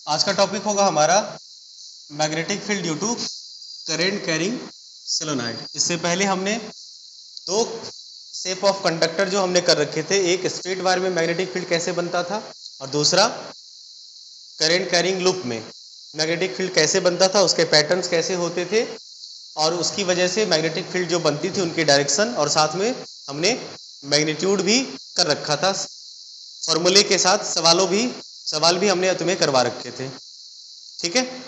आज का टॉपिक होगा हमारा magnetic field due to current carrying solenoid. इससे पहले हमने दो शेप ऑफ कंडक्टर जो हमने कर रखे थे, एक स्ट्रेट वायर में मैग्नेटिक फील्ड कैसे बनता था और दूसरा करंट कैरिंग लूप में मैग्नेटिक फील्ड कैसे बनता था, उसके पैटर्न्स कैसे होते थे और उसकी वजह से मैग्नेटिक फील्ड जो बनती थी उनकी डायरेक्शन, और साथ में हमने मैग्नीट्यूड भी कर रखा था फॉर्मूले के साथ। सवाल भी हमने तुम्हें करवा रखे थे। ठीक है,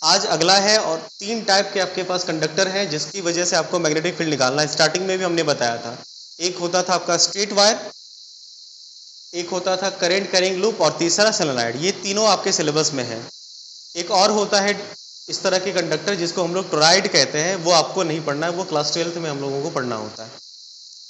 आज अगला है और तीन टाइप के आपके पास कंडक्टर हैं जिसकी वजह से आपको मैग्नेटिक फील्ड निकालना है। स्टार्टिंग में भी हमने बताया था, एक होता था आपका स्ट्रेट वायर, एक होता था करंट कैरिंग लूप और तीसरा सोलेनॉइड। ये तीनों आपके सिलेबस में है। एक और होता है इस तरह के कंडक्टर जिसको हम लोग टोरॉइड कहते हैं, वो आपको नहीं पढ़ना है, वो क्लास 12th में हम लोगों को पढ़ना होता है।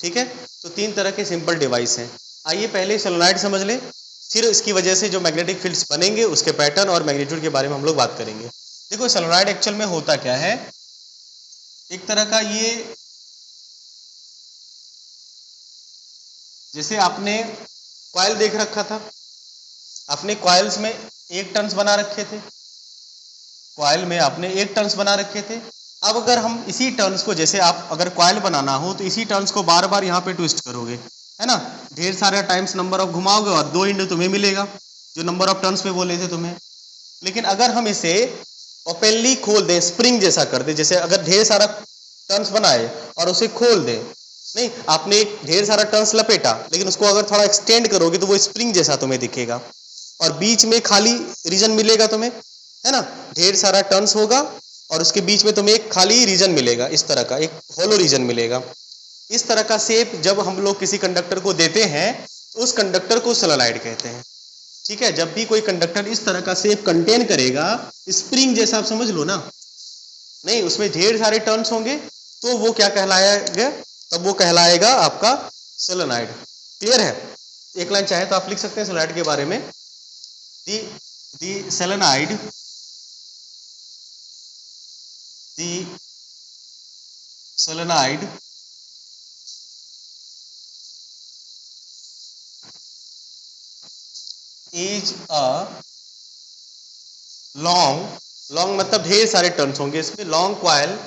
ठीक है, तो तीन तरह के सिंपल डिवाइस हैं। आइए पहले सोलेनॉइड समझ लें, फिर इसकी वजह से जो मैग्नेटिक फील्ड्स बनेंगे उसके पैटर्न और मैग्नीट्यूड के बारे में हम लोग बात करेंगे। देखो सोलेनॉइड एक्चुअल में होता क्या है, एक तरह का ये, जैसे आपने कॉइल देख रखा था, आपने कॉइल्स में एक टर्न्स बना रखे थे, कॉइल में आपने एक टर्न्स बना रखे थे। अब अगर हम इसी टर्न्स को, जैसे आप अगर कॉइल बनाना हो तो इसी टर्न्स को बार बार यहाँ पे ट्विस्ट करोगे, है ना, ढेर सारे टाइम्स नंबर ऑफ घुमाओगे और दो इंड तुम्हें मिलेगा जो नंबर ऑफ टर्न्स पे बोले थे तुम्हें। लेकिन अगर हम इसे ओपनली खोल दें, स्प्रिंग जैसा कर दे, जैसे अगर ढेर सारा टर्न्स बनाए और उसे खोल दे, नहीं आपने एक ढेर सारा टर्न्स लपेटा लेकिन उसको अगर थोड़ा एक्सटेंड करोगे तो वो स्प्रिंग जैसा तुम्हें दिखेगा और बीच में खाली रीजन मिलेगा तुम्हें, है ना, ढेर सारा टर्न्स होगा और उसके बीच में तुम्हें एक खाली रीजन मिलेगा, इस तरह का एक होलो रीजन मिलेगा। इस तरह का शेप जब हम लोग किसी कंडक्टर को देते हैं तो उस कंडक्टर को सोलेनॉइड कहते हैं। ठीक है, जब भी कोई कंडक्टर इस तरह का शेप कंटेन करेगा, स्प्रिंग जैसा आप समझ लो ना, नहीं उसमें ढेर सारे टर्न्स होंगे तो वो क्या कहलाएगा, तब वो कहलाएगा आपका सोलेनॉइड। क्लियर है? एक लाइन चाहे तो आप लिख सकते हैं सोलेनॉइड के बारे में, the solenoid, the solenoid is a long मतलब ढेर सारे टर्न्स होंगे इसमें, long coil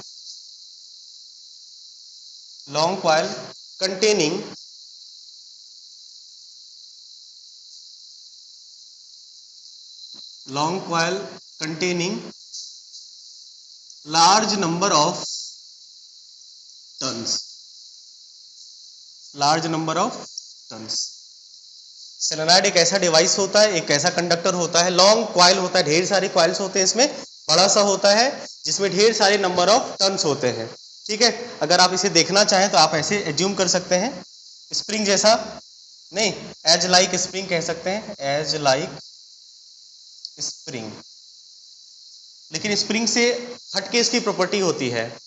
containing large number of turns. Solenoid एक ऐसा डिवाइस होता है, एक ऐसा कंडक्टर होता है, लॉन्ग कॉइल होता है, ढेर सारे कॉइल्स होते हैं इसमें, बड़ा सा होता है जिसमें ढेर सारे नंबर ऑफ टर्न्स होते हैं। ठीक है, अगर आप इसे देखना चाहें तो आप ऐसे एज्यूम कर सकते हैं, स्प्रिंग जैसा, नहीं एज लाइक स्प्रिंग कह सकते हैं, एज लाइक स्प्रिंग। लेकिन स्प्रिंग से हटके इसकी प्रॉपर्टी होती है,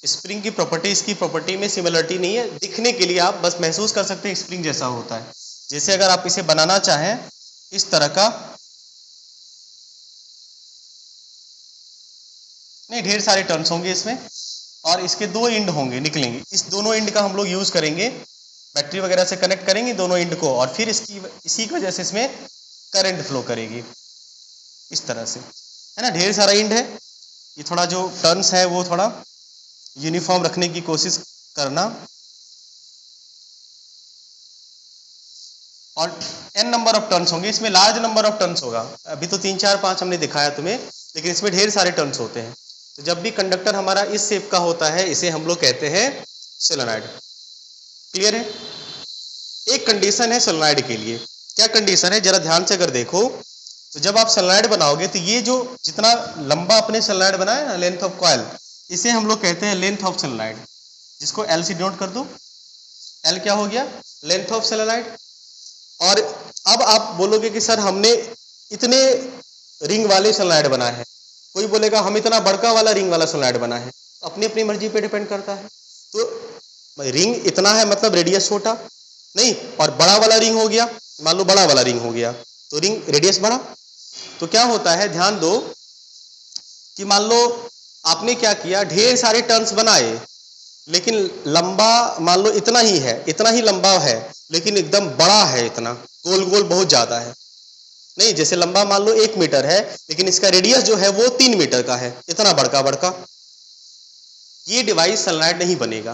स्प्रिंग की प्रॉपर्टी इसकी प्रॉपर्टी में सिमिलरिटी नहीं है, दिखने के लिए आप बस महसूस कर सकते हैं स्प्रिंग जैसा होता है। जैसे अगर आप इसे बनाना चाहें इस तरह का, नहीं ढेर सारे टर्न्स होंगे इसमें और इसके दो इंड होंगे निकलेंगे, इस दोनों इंड का हम लोग यूज करेंगे, बैटरी वगैरह से कनेक्ट करेंगे दोनों इंड को और फिर इसी की वजह से इसमें करंट फ्लो करेगी इस तरह से, है ना, ढेर सारा इंड है। ये थोड़ा जो टर्न्स है वो थोड़ा यूनिफॉर्म रखने की कोशिश करना, और n नंबर ऑफ टर्न्स होंगे इसमें, लार्ज नंबर ऑफ टर्न्स होगा। अभी तो 3 4 5 हमने दिखाया तुम्हें, लेकिन इसमें ढेर सारे टर्न्स होते हैं। तो जब भी कंडक्टर हमारा इस शेप का होता है इसे हम लोग कहते हैं सोलेनॉइड। क्लियर है? एक कंडीशन है सोलेनॉइड के लिए, क्या कंडीशन है जरा ध्यान से अगर देखो तो जब आप सोलेनॉइड बनाओगे तो ये जो जितना लंबा अपने सोलेनॉइड बनाए ना, लेंथ ऑफ कॉइल, इसे हम लोग कहते हैं लेंथ ऑफ सोलेनॉइड, जिसको एल से डिनोट कर दो। एल क्या हो गया? Length of solenoid. और अब आप बोलोगे कि सर हमने इतने रिंग वाले सोलेनॉइड बनाए हैं, कोई बोलेगा हम इतना बड़का वाला रिंग वाला सोलेनॉइड बना है, अपनी अपनी मर्जी पे डिपेंड करता है। तो रिंग इतना है मतलब रेडियस छोटा नहीं, और बड़ा वाला रिंग हो गया, मान लो बड़ा वाला रिंग हो गया तो रिंग रेडियस बड़ा। तो क्या होता है, ध्यान दो कि मान लो आपने क्या किया, ढेर सारे टर्न्स बनाए लेकिन लंबा मान लो इतना ही है, इतना ही लंबा है लेकिन एकदम बड़ा है, इतना गोल गोल बहुत ज्यादा है, नहीं, जैसे लंबा मान लो 1 मीटर है, लेकिन इसका रेडियस जो है वो 3 मीटर का है, इतना बड़का बड़का, ये डिवाइस सोलेनॉइड नहीं बनेगा।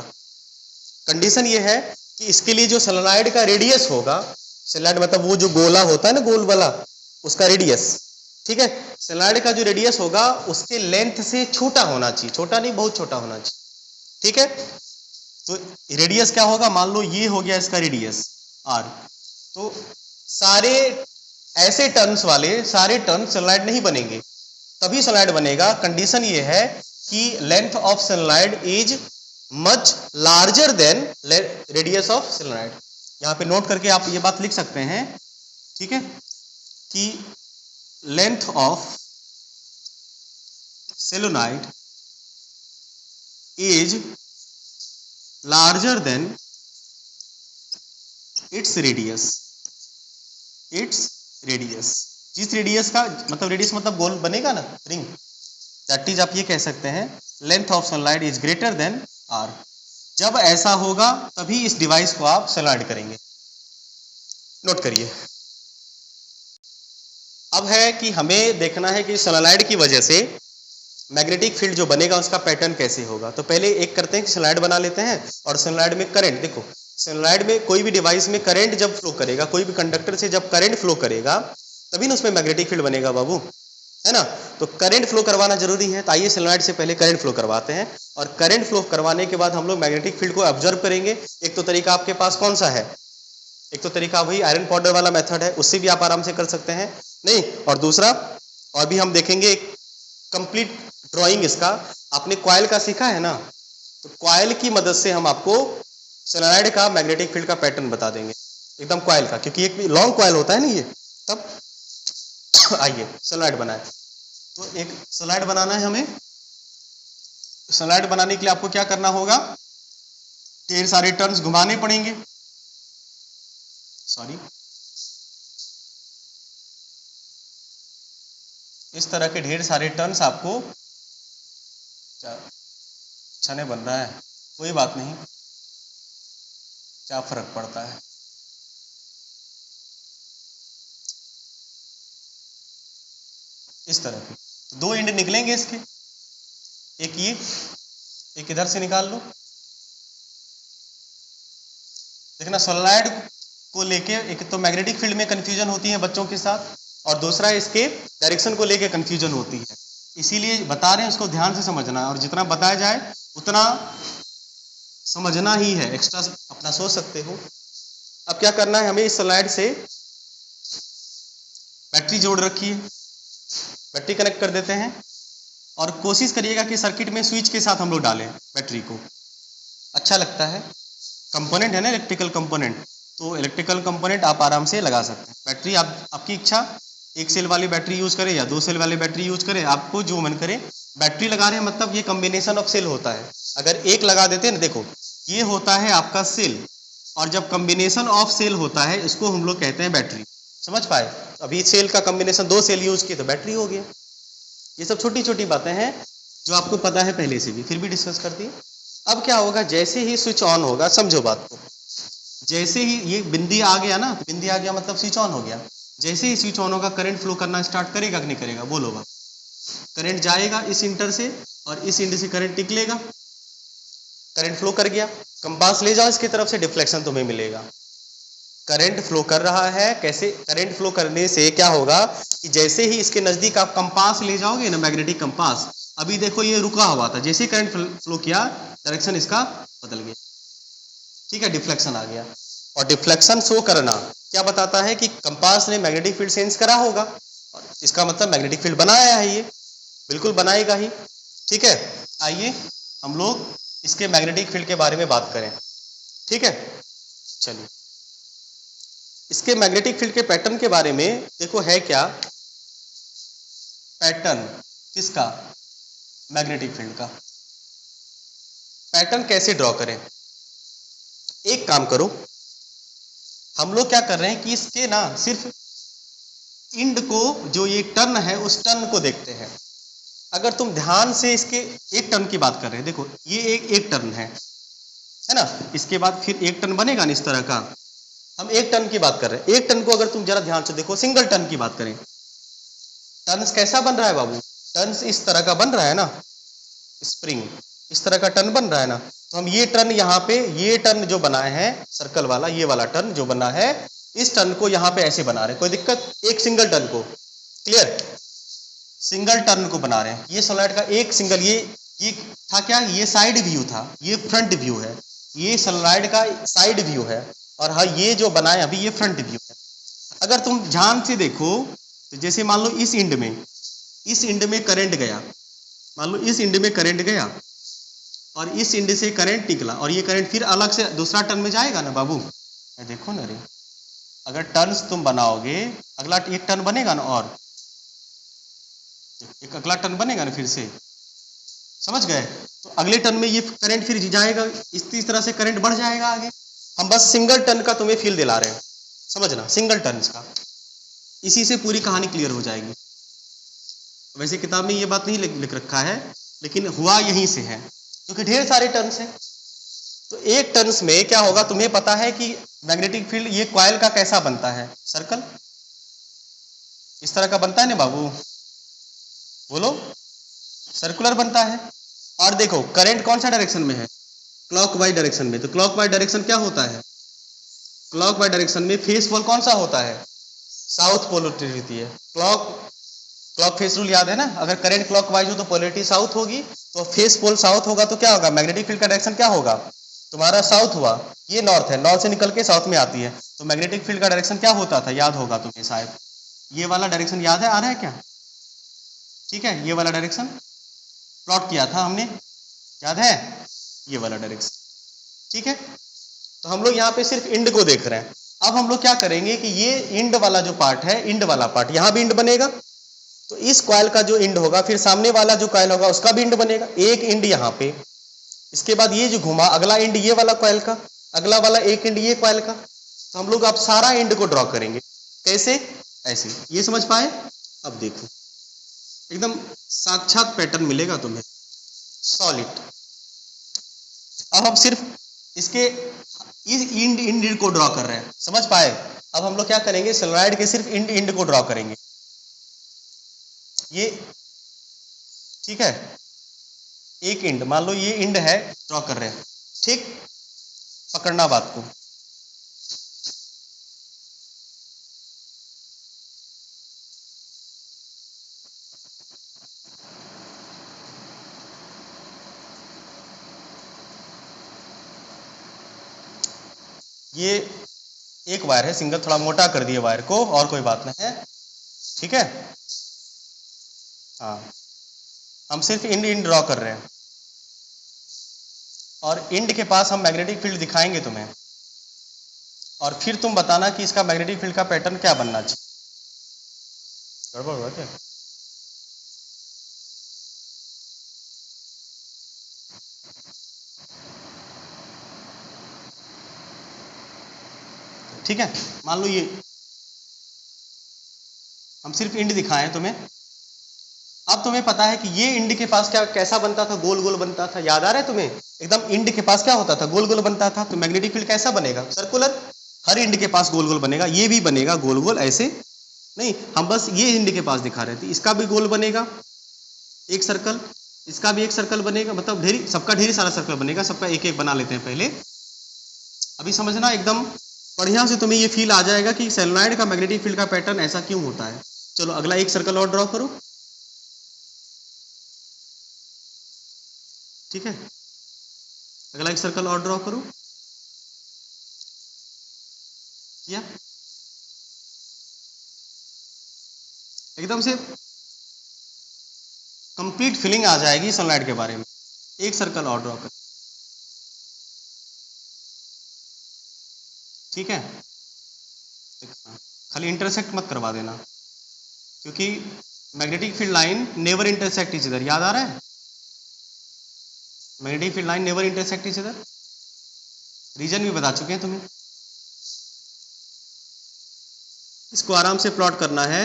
कंडीशन ये है कि इसके लिए जो सोलेनॉइड का रेडियस होगा, सोलेनॉइड मतलब वो जो गोला होता है ना, गोल वाला, उसका रेडियस, ठीक है, सोलेनॉइड का जो रेडियस होगा उसके लेंथ से छोटा होना चाहिए, छोटा नहीं बहुत छोटा होना चाहिए, ठीक है। तो रेडियस क्या होगा, मान लो ये हो गया इसका रेडियस r, तो सारे ऐसे टर्न्स वाले सारे टर्न सोलेनॉइड नहीं बनेंगे, तभी सोलेनॉइड बनेगा। कंडीशन ये है कि length of solenoid is much larger than radius of solenoid. यहाँ पे नोट करके आप ये बात लिख सकते हैं, ठीक है, कि length of solenoid is larger than its radius. जिस रेडियस का मतलब, रेडियस मतलब गोल बनेगा ना, रिंग, दैट इज आप ये कह सकते हैं length of solenoid is greater than r. जब ऐसा होगा तभी इस डिवाइस को आप सोलेनॉइड करेंगे। नोट करिए। अब है कि हमें देखना है कि सोलेनॉइड की वजह से मैग्नेटिक फील्ड जो बनेगा उसका पैटर्न कैसे होगा। तो पहले एक करते हैं कि सोलेनॉइड बना लेते हैं, और सोलेनॉइड में करंट, देखो सोलेनॉइड में कोई भी डिवाइस में करंट जब फ्लो करेगा, कोई भी कंडक्टर से जब करंट फ्लो करेगा तभी ना उसमें मैग्नेटिक फील्ड बनेगा बाबू, है ना। तो करंट फ्लो करवाना जरूरी है, तो आइए सोलेनॉइड से पहले करंट फ्लो करवाते हैं, और करंट फ्लो करवाने के बाद हम लोग मैग्नेटिक फील्ड को ऑब्जर्व करेंगे। एक तो तरीका आपके पास कौन सा है, एक तो तरीका वही आयरन पाउडर वाला मेथड है, उससे भी आप आराम से कर सकते हैं, नहीं, और दूसरा और भी हम देखेंगे कंप्लीट ड्राइंग इसका। आपने कॉइल का सीखा है ना, तो कॉइल की मदद से हम आपको सोलेनॉइड का मैग्नेटिक फील्ड का पैटर्न बता देंगे, एकदम कॉइल का, क्योंकि एक लॉन्ग कॉइल होता है ना ये। तब आइए सोलेनॉइड बनाए। तो एक सोलेनॉइड बनाना है हमें। सोलेनॉइड बनाने के लिए आपको क्या करना होगा, ढेर सारे टर्न्स घुमाने पड़ेंगे, सॉरी, इस तरह के ढेर सारे टर्न्स आपको, अच्छा नहीं बन रहा है, कोई बात नहीं, क्या फर्क पड़ता है। इस तरह के दो एंड निकलेंगे इसके, एक ये, एक इधर से निकाल लो। देखना सोलेनॉइड को लेके एक तो मैग्नेटिक फील्ड में कंफ्यूजन होती है बच्चों के साथ, और दूसरा इसके डायरेक्शन को लेके कंफ्यूजन होती है, इसीलिए बता रहे हैं, उसको ध्यान से समझना है, और जितना बताया जाए उतना समझना ही है, एक्स्ट्रा अपना सोच सकते हो। अब क्या करना है हमें, इस सोलेनॉइड से बैटरी जोड़ रखी है, बैटरी कनेक्ट कर देते हैं, और कोशिश करिएगा कि सर्किट में स्विच के साथ हम लोग डालें बैटरी को, अच्छा लगता है। कंपोनेंट है ना इलेक्ट्रिकल कंपोनेंट, तो इलेक्ट्रिकल कंपोनेंट आप आराम से लगा सकते हैं। बैटरी आपकी इच्छा, एक सेल वाली बैटरी यूज करें या 2 सेल वाली बैटरी यूज करें, आपको जो मन करे। बैटरी लगा रहे हैं मतलब ये कॉम्बिनेशन ऑफ सेल होता है, अगर एक लगा देते हैं ना, देखो ये होता है आपका सेल, और जब कॉम्बिनेशन ऑफ सेल होता है इसको हम लोग कहते हैं बैटरी। समझ पाए, अभी सेल का कॉम्बिनेशन 2 सेल यूज किए तो बैटरी हो गया। ये सब छोटी छोटी बातें हैं जो आपको पता है पहले से भी, फिर भी डिस्कस कर दिए। अब क्या होगा, जैसे ही स्विच ऑन होगा, समझो बात को, जैसे ही ये बिंदी आ गया ना, बिंदी आ गया मतलब स्विच ऑन हो गया, जैसे ही स्विच ऑन होगा करंट फ्लो करना स्टार्ट करेगा कि नहीं करेगा, बोलो बात। करंट जाएगा इस इंटर से, और इस इंटर से करंट निकलेगा, करंट फ्लो कर गया, कंपास ले जाओ इसकी तरफ से, डिफ्लेक्शन तुम्हें मिलेगा। करंट फ्लो कर रहा है, कैसे, करंट फ्लो करने से क्या होगा कि जैसे ही इसके नजदीक आप कंपास ले जाओगे ना, मैग्नेटिक कंपास, अभी देखो ये रुका हुआ था, जैसे करंट फ्लो किया डायरेक्शन इसका बदल गया, ठीक है, डिफ्लेक्शन आ गया। और डिफ्लेक्शन शो करना क्या बताता है कि कंपास ने मैग्नेटिक फील्ड सेंस करा होगा, इसका मतलब मैग्नेटिक फील्ड बनाया है, ये बिल्कुल बनाएगा ही, ठीक है। आइए हम लोग इसके मैग्नेटिक फील्ड के बारे में बात करें, ठीक है। चलिए इसके मैग्नेटिक फील्ड के पैटर्न के बारे में देखो, है क्या पैटर्न, किसका, मैग्नेटिक फील्ड का पैटर्न कैसे ड्रॉ करें। एक काम करो, हम लोग क्या कर रहे हैं कि इसके ना सिर्फ इंड को, जो ये टर्न है उस टर्न को देखते हैं। अगर तुम ध्यान से इसके एक टर्न की बात कर रहे हैं, देखो ये एक टर्न है ना, इसके बाद फिर एक टर्न बनेगा ना इस तरह का, हम एक टर्न की बात कर रहे हैं। एक टर्न को अगर तुम जरा ध्यान से देखो, सिंगल टर्न की बात करें, टर्न्स कैसा बन रहा है बाबू? टर्न्स इस तरह का बन रहा है ना, स्प्रिंग इस तरह का टर्न बन रहा है ना। तो हम ये टर्न यहाँ पे, ये टर्न जो बनाए हैं सर्कल वाला, ये वाला टर्न जो बना है, इस टर्न को यहाँ पे ऐसे बना रहे हैं। कोई दिक्कत? एक सिंगल टर्न को, क्लियर, सिंगल टर्न को बना रहे हैं। ये सोलनॉइड का एक सिंगल, ये था क्या? ये साइड व्यू था, ये फ्रंट व्यू है। ये सोलनॉइड का साइड व्यू है, और हाँ ये जो बनाए अभी ये फ्रंट व्यू है। अगर तुम ध्यान से देखो तो जैसे मान लो इस इंड में करंट गया, मान लो इस इंड में करंट गया और इस इंड से करंट निकला, और ये करंट फिर अलग से दूसरा टर्न में जाएगा ना बाबू। देखो ना रे, अगर टर्न्स तुम बनाओगे, अगला एक टर्न बनेगा ना, और एक अगला टर्न बनेगा ना, फिर से, समझ गए? तो अगले टर्न में ये करंट फिर जाएगा, इस तरह से करंट बढ़ जाएगा आगे। हम बस सिंगल टर्न का तुम्हें फील दिला रहे हैं, समझना, सिंगल टर्न्स का। इसी से पूरी कहानी क्लियर हो जाएगी। वैसे किताब में ये बात नहीं लिख रखा है, लेकिन हुआ यहीं से है, क्योंकि ढेर सारे टर्न्स हैं। तो एक टर्न्स में क्या होगा, तुम्हें पता है कि मैग्नेटिक फील्ड ये कॉइल का कैसा बनता है? सर्कल इस तरह का बनता है ना बाबू, बोलो, सर्कुलर बनता है। और देखो करंट कौन सा डायरेक्शन में है? क्लॉकवाइज डायरेक्शन में। तो क्लॉकवाइज डायरेक्शन क्या होता है? क्लॉकवाइज डायरेक्शन में फेस पोल कौन सा होता है? साउथ पोलरिटी होती है। क्लॉक फेस रूल याद है ना? अगर करंट क्लॉकवाइज हो तो पोलरिटी साउथ होगी, तो फेस पोल साउथ होगा तो क्या होगा? मैग्नेटिक फील्ड का डायरेक्शन क्या होगा? तुम्हारा साउथ हुआ, ये नॉर्थ है, नॉर्थ से निकल के साउथ में आती है, तो मैग्नेटिक फील्ड का डायरेक्शन क्या होता था? याद होगा तुम्हें शायद, ये वाला डायरेक्शन याद है? आ रहा है क्या? ठीक है, ये वाला डायरेक्शन प्लॉट किया था हमने, याद है? ये वाला डायरेक्शन, ठीक है। तो हम लोग यहाँ पे सिर्फ इंड को देख रहे हैं। अब हम लोग क्या करेंगे कि ये इंड वाला जो पार्ट है, इंड वाला पार्ट, यहाँ भी इंड बनेगा, तो इस कॉइल का जो इंड होगा, फिर सामने वाला जो कॉइल होगा उसका भी इंड बनेगा। एक इंड यहाँ पे, इसके बाद ये जो घुमा, अगला इंड ये वाला कॉइल का, अगला वाला एक इंड ये कॉइल का। तो हम लोग अब सारा इंड को ड्रॉ करेंगे। कैसे? ऐसे। ये समझ पाए? अब देखो एकदम साक्षात पैटर्न मिलेगा तुम्हें, सॉलिड। अब हम सिर्फ इसके इस इंड को ड्रॉ कर रहे हैं, समझ पाए? अब हम लोग क्या करेंगे, सोलनॉइड के सिर्फ इंड को ड्रॉ करेंगे, ये, ठीक है। एक इंड, मान लो ये इंड है, ड्रॉ कर रहे हैं, ठीक, पकड़ना बात को। ये एक वायर है सिंगल, थोड़ा मोटा कर दिए वायर को, और कोई बात नहीं है, ठीक है। हाँ, हम सिर्फ इंड ड्रॉ कर रहे हैं, और इंड के पास हम मैग्नेटिक फील्ड दिखाएंगे तुम्हें, और फिर तुम बताना कि इसका मैग्नेटिक फील्ड का पैटर्न क्या बनना चाहिए। गड़बड़ हुआ क्या? ठीक है, मान लो ये हम सिर्फ इंड दिखाएं तुम्हें। अब तुम्हें पता है कि ये इंड के पास क्या कैसा बनता था? गोल गोल बनता था, याद आ रहा है तुम्हें? एकदम इंड के पास क्या होता था? गोल गोल बनता था। तो मैग्नेटिक फील्ड कैसा बनेगा? सर्कुलर। हर इंड के पास गोल गोल बनेगा, ये भी बनेगा गोल गोल, ऐसे नहीं, हम बस ये इंड के पास दिखा रहे थे। इसका भी गोल बनेगा एक सर्कल, इसका भी एक सर्कल बनेगा, मतलब ढेरी, सबका ढेरी सारा सर्कल बनेगा, सबका एक एक बना लेते हैं पहले। अभी समझना एकदम बढ़िया से, तुम्हें ये फील आ जाएगा कि सोलेनॉइड का मैग्नेटिक फील्ड का पैटर्न ऐसा क्यों होता है। चलो अगला एक सर्कल और ड्रॉ करो, ठीक है। अगला एक सर्कल और ड्रॉ करो, किया? एकदम से कंप्लीट फीलिंग आ जाएगी सोलेनॉइड के बारे में। एक सर्कल और ड्रॉ कर, ठीक है। खाली इंटरसेक्ट मत करवा देना, क्योंकि magnetic field line never intersect each इधर, याद आ रहा है? Magnetic field line never intersect each इधर, रीजन भी बता चुके हैं तुम्हें। इसको आराम से प्लॉट करना है।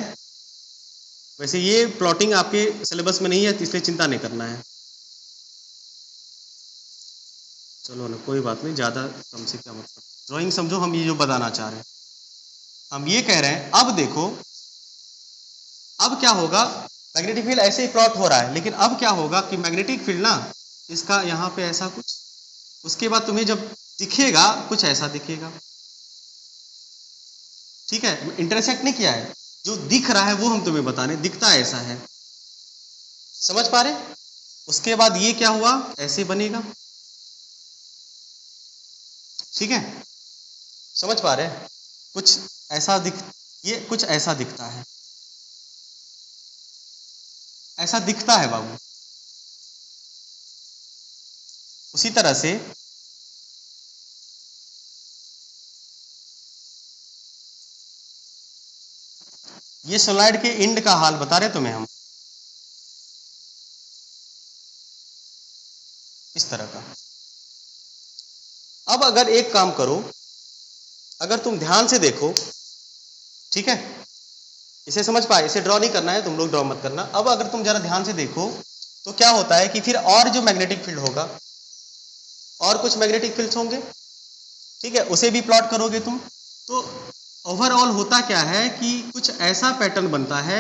वैसे ये प्लॉटिंग आपके सिलेबस में नहीं है, इसलिए चिंता नहीं करना है। चलो ना, कोई बात नहीं, ज़्यादा कम से क्या मतलब। ड्राइंग समझो, हम ये जो बताना चाह रहे हैं, हम ये कह रहे हैं, अब देखो अब क्या होगा, मैग्नेटिक फील्ड ऐसे ही प्लॉट हो रहा है, लेकिन अब क्या होगा कि मैग्नेटिक फील्ड ना इसका यहाँ पे ऐसा कुछ, उसके बाद तुम्हें जब दिखेगा कुछ ऐसा दिखेगा, ठीक है, इंटरसेक्ट नहीं किया है, जो दिख रहा है वो हम तुम्हें बता रहे, दिखता ऐसा है, समझ पा रहे? उसके बाद ये क्या हुआ, ऐसे बनेगा, ठीक है, समझ पा रहे हैं? कुछ ऐसा ये कुछ ऐसा दिखता है, ऐसा दिखता है बाबू। उसी तरह से ये सोलनॉइड के एंड का हाल बता रहे तुम्हें हम, इस तरह का। अब अगर एक काम करो, अगर तुम ध्यान से देखो, ठीक है, इसे समझ पाए, इसे ड्रॉ नहीं करना है, तुम लोग ड्रॉ मत करना। अब अगर तुम जरा ध्यान से देखो तो क्या होता है कि फिर और जो मैग्नेटिक फील्ड होगा, और कुछ मैग्नेटिक फील्ड्स होंगे, ठीक है, उसे भी प्लॉट करोगे तुम, तो ओवरऑल होता क्या है कि कुछ ऐसा पैटर्न बनता है,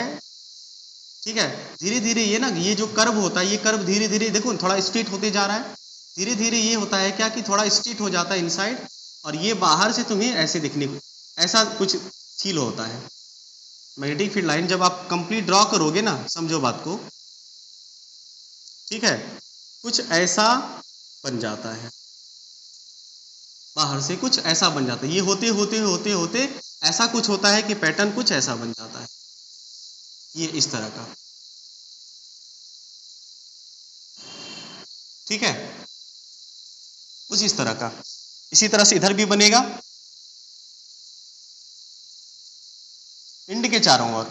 ठीक है, धीरे धीरे ये ना, ये जो कर्व होता है, ये कर्व धीरे धीरे देखो थोड़ा स्ट्रेट होते जा रहा है, धीरे धीरे ये होता है क्या कि थोड़ा स्ट्रेट हो जाता है इनसाइड, और ये बाहर से तुम्हें ऐसे दिखने को, ऐसा कुछ फील होता है। मैग्नेटिक फील्ड लाइन जब आप कंप्लीट ड्रॉ करोगे ना, समझो बात को, ठीक है, कुछ ऐसा बन जाता है, बाहर से कुछ ऐसा बन जाता है, ये होते होते होते होते ऐसा कुछ होता है कि पैटर्न कुछ ऐसा बन जाता है, ये इस तरह का, ठीक है, कुछ इस तरह का। इसी तरह से इधर भी बनेगा, इंड के चारों ओर